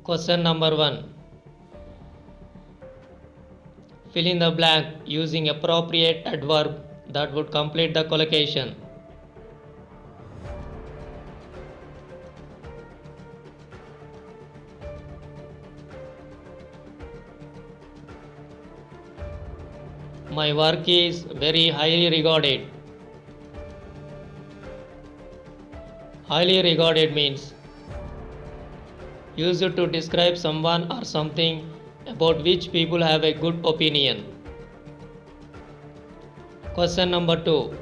Question number 1. Fill in the blank using appropriate adverb that would complete the collocation. My work is very highly regarded. Highly regarded means used to describe someone or something about which people have a good opinion. Question number 2.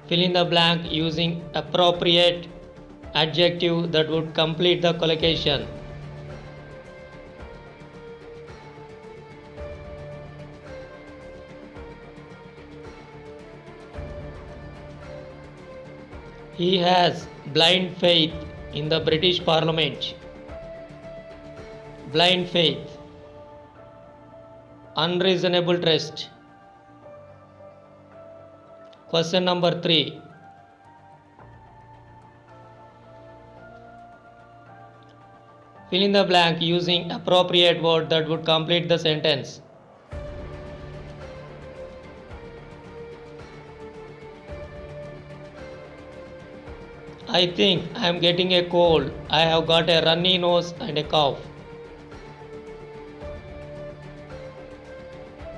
Fill in the blank using appropriate adjective that would complete the collocation. He has blind faith in the British Parliament. Blind faith. Unreasonable trust. Question number 3. Fill in the blank using appropriate word that would complete the sentence. I think I am getting a cold. I have got a runny nose and a cough.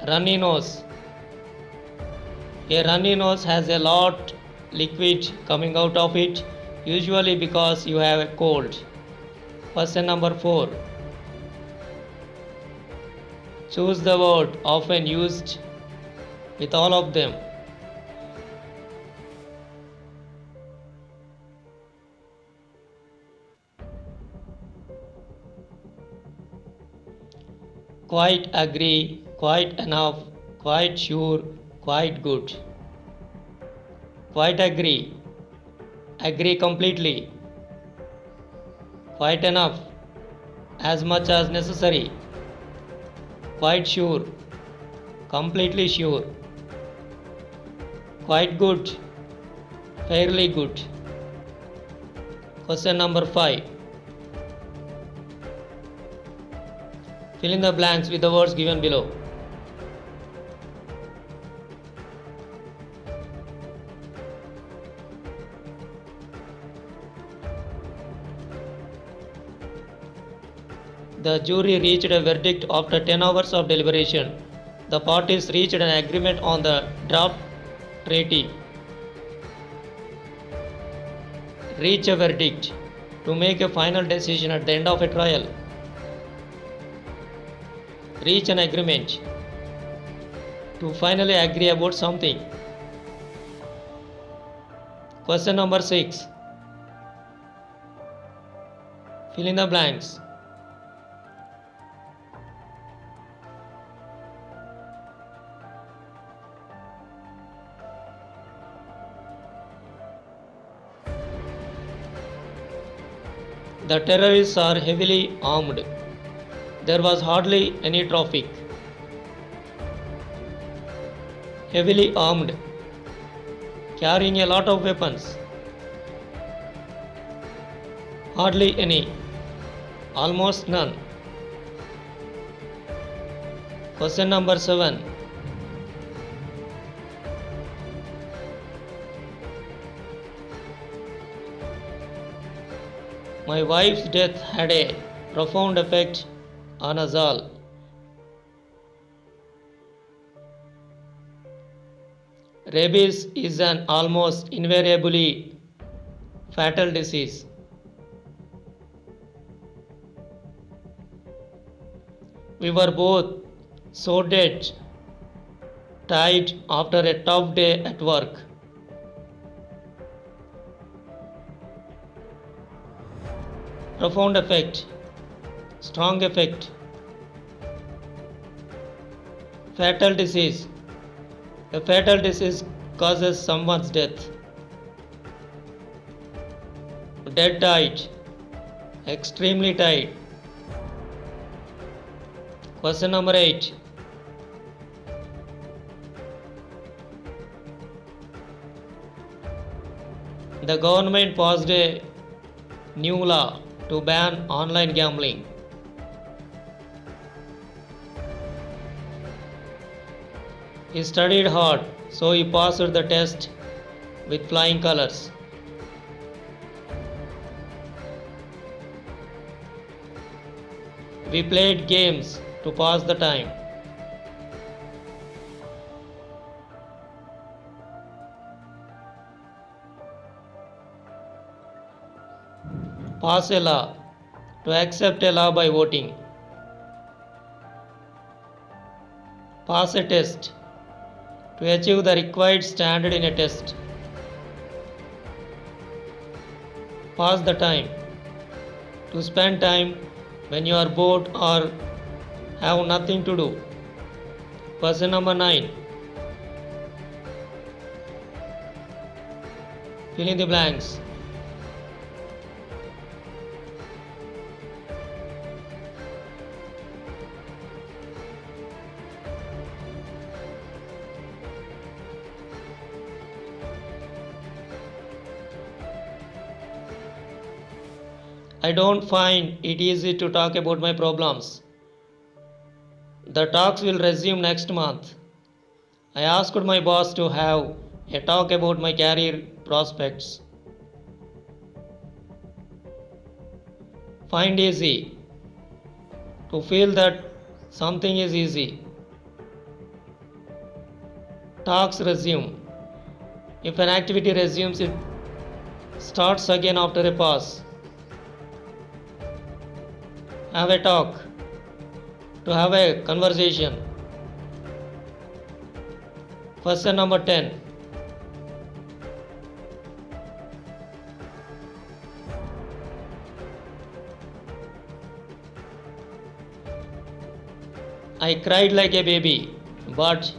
Runny nose. A runny nose has a lot liquid coming out of it, usually because you have a cold. Question number 4. Choose the word often used with all of them. Quite agree, quite enough, quite sure, quite good. Quite agree. Agree completely. Quite enough. As much as necessary. Quite sure. Completely sure. Quite good. Fairly good. Question number 5. Fill in the blanks with the words given below. The jury reached a verdict after 10 hours of deliberation. The parties reached an agreement on the draft treaty. Reach a verdict. To make a final decision at the end of a trial. Reach an agreement. To finally agree about something. Question number 6. Fill in the blanks. The terrorists are heavily armed. There was hardly any traffic. Heavily armed. Carrying a lot of weapons. Hardly any. Almost none. Question number 7. My wife's death had a profound effect on us all. Rabies is an almost invariably fatal disease. We were both so dead, tired after a tough day at work. Profound effect. Strong effect. Fatal disease. A fatal disease causes someone's death. Dead died. Extremely tired. Question number 8. The government passed a new law to ban online gambling. He studied hard, so he passed the test with flying colors. We played games to pass the time. Pass a law, to accept a law by voting. Pass a test, to achieve the required standard in a test. Pass the time, to spend time when you are bored or have nothing to do. Person number 9. Fill in the blanks. I don't find it easy to talk about my problems. The talks will resume next month. I asked my boss to have a talk about my career prospects. Find easy, to feel that something is easy. Talks resume. If an activity resumes, it starts again after a pause. Have a talk, to have a conversation. Person number 10. I cried like a baby, but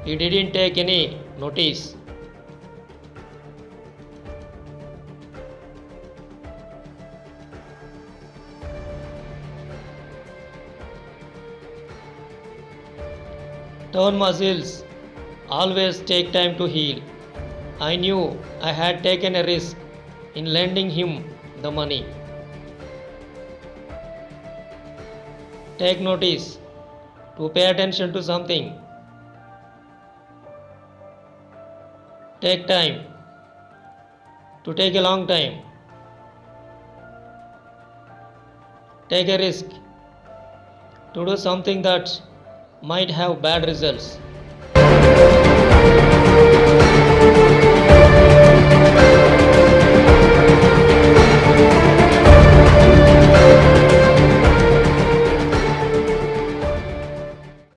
he didn't take any notice. Torn muscles always take time to heal. I knew I had taken a risk in lending him the money. Take notice, to pay attention to something. Take time, to take a long time. Take a risk, to do something that might have bad results.